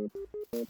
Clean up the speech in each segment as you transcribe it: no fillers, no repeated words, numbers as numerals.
칼로 뜯으면 돼.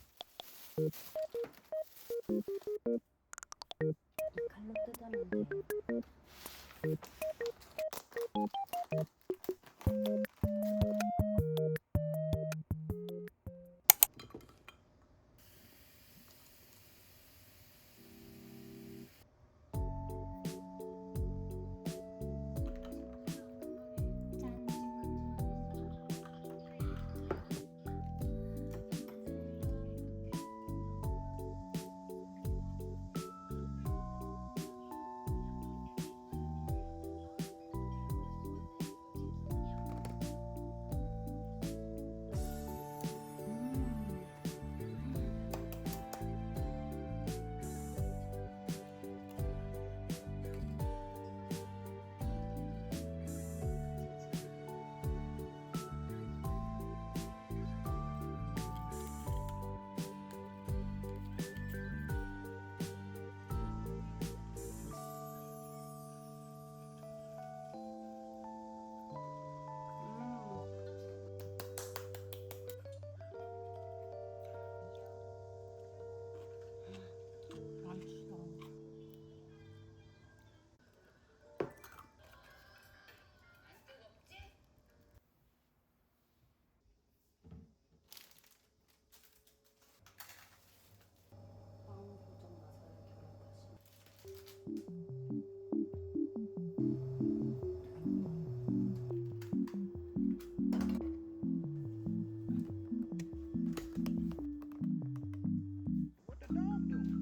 맛있어. 빵 고정 맛을 What the dog doing?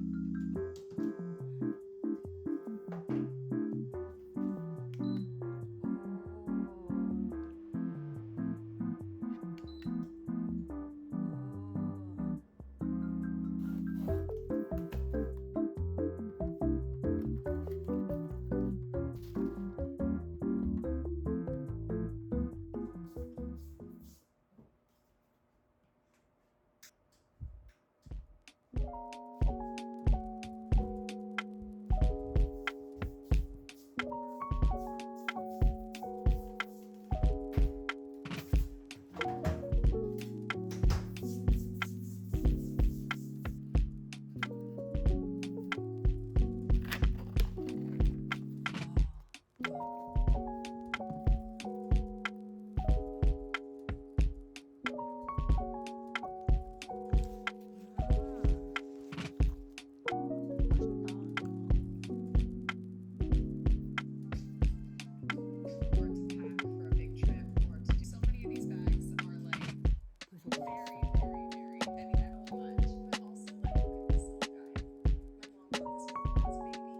Or to pack for a big trip or to do so many of these bags are like very, very, very heavy metal lunch, but also like look at this little guy. My mom bought this one as a baby.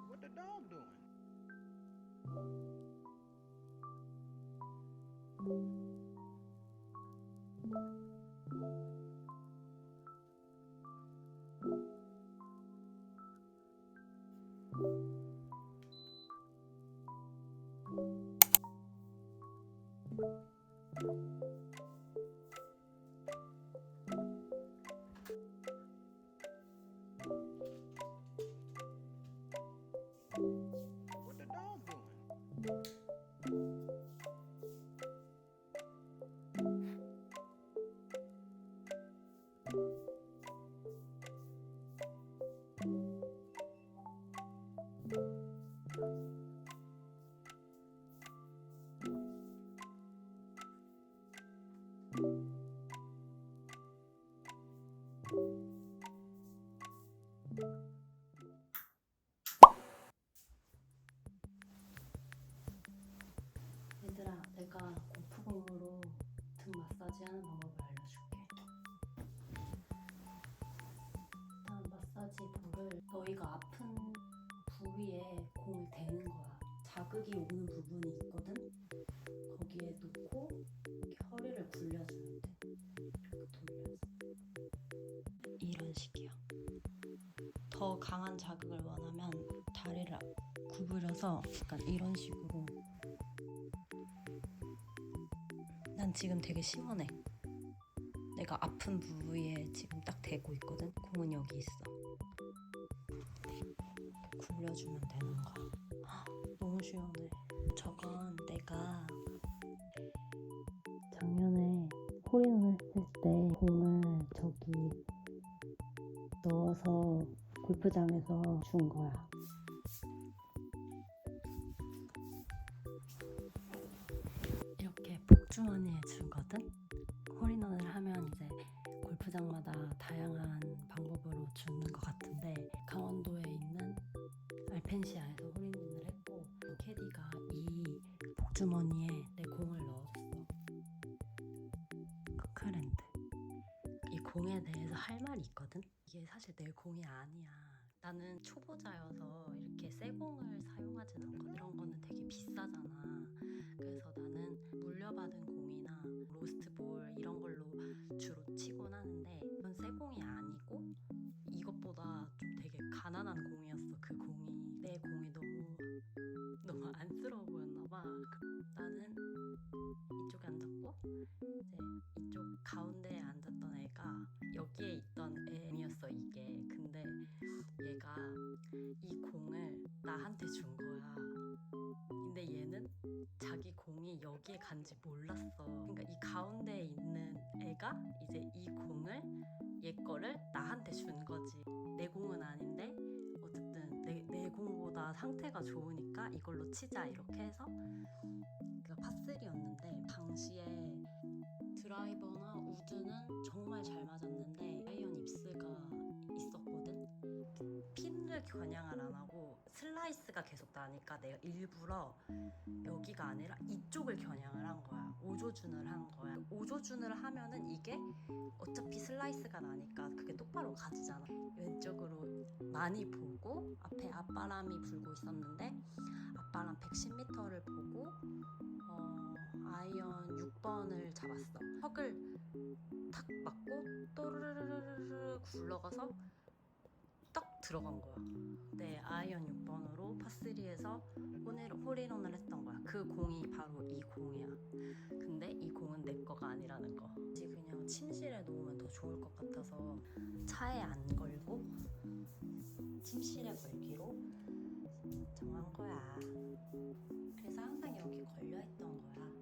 What the dog doing? 이거를 너희가 아픈 부위에 공을 대는 거야. 자극이 오는 부분이 있거든? 거기에 놓고 이렇게 허리를 굴려주면 돼. 이렇게 돌려서. 이런 식이야. 더 강한 자극을 원하면 다리를 구부려서 약간 이런 식으로. 난 지금 되게 시원해. 내가 아픈 부위에 지금 딱 대고 있거든? 공은 여기 있어. 굴려주면 되는 거야. 너무 시원해. 저건 내가 작년에 홀인원 했을 때 공을 저기 넣어서 골프장에서 준 거야. 이렇게 복주머니에 주거든? 홀인원을 하면 이제 골프장마다 다양한 방법으로 주는 것 같은데 강원도에 있는 알펜시아에서 홀인원을 했고 캐디가 이 복주머니에 내 공을 넣었어. 커크랜드. 이 공에 대해서 할 말이 있거든? 이게 사실 내 공이 아니야. 나는 초보자여서 이렇게 새 공을 사용하진 않거든. 이런 거는 되게 비싸잖아. 그래서 나는 물려받은 공이나 로스트볼 이런 걸로 주로 치곤 하는데 이건 새 공이 아니고 이것보다 좀 되게 가난한 공이었어. 그 공이. 내 공이 너무 안쓰러워 보였나 봐. 나는 이쪽에 앉았고 이제 이쪽 가운데에 앉았던 애가 여기에 있던 애였어 이게. 근데 얘가 이 공을 나한테 준 거야. 근데 얘는 자기 공이 여기에 간지 몰랐어. 그러니까 이 가운데에 있는 애가 이제 이 공을 얘 거를 나한테 준 거지. 내 공은 아닌데 어쨌든 내 공보다 상태가 좋으니까 이걸로 치자 이렇게 해서 그 파3였는데 당시에 드라이버나 우드는 정말 잘 맞았는데 아이언 입스가 있었거든. 핀을 겨냥을 안 하고 슬라이스가 계속 나니까 내가 일부러 여기가 아니라 이쪽을 겨냥을 한 거야. 오조준을 한 거야. 오조준을 하면은 이게 어차피 슬라이스가 나니까 그게 똑바로 가지잖아. 왼쪽으로 많이 보고 앞에 앞바람이 불고 있었는데 앞바람 110m를 보고 아이언 6번을 잡았어. 턱을 탁 맞고 또르르르르 굴러가서 딱 들어간 거야. 네, 아이언 6번으로 파3에서 홀인원을 했던 거야. 그 공이 바로 이 공이야. 근데 이 공은 내 거가 아니라는 거. 그냥 침실에 놓으면 더 좋을 것 같아서 차에 안 걸고 침실에 걸기로 정한 거야. 그래서 항상 여기 걸려있던 거야.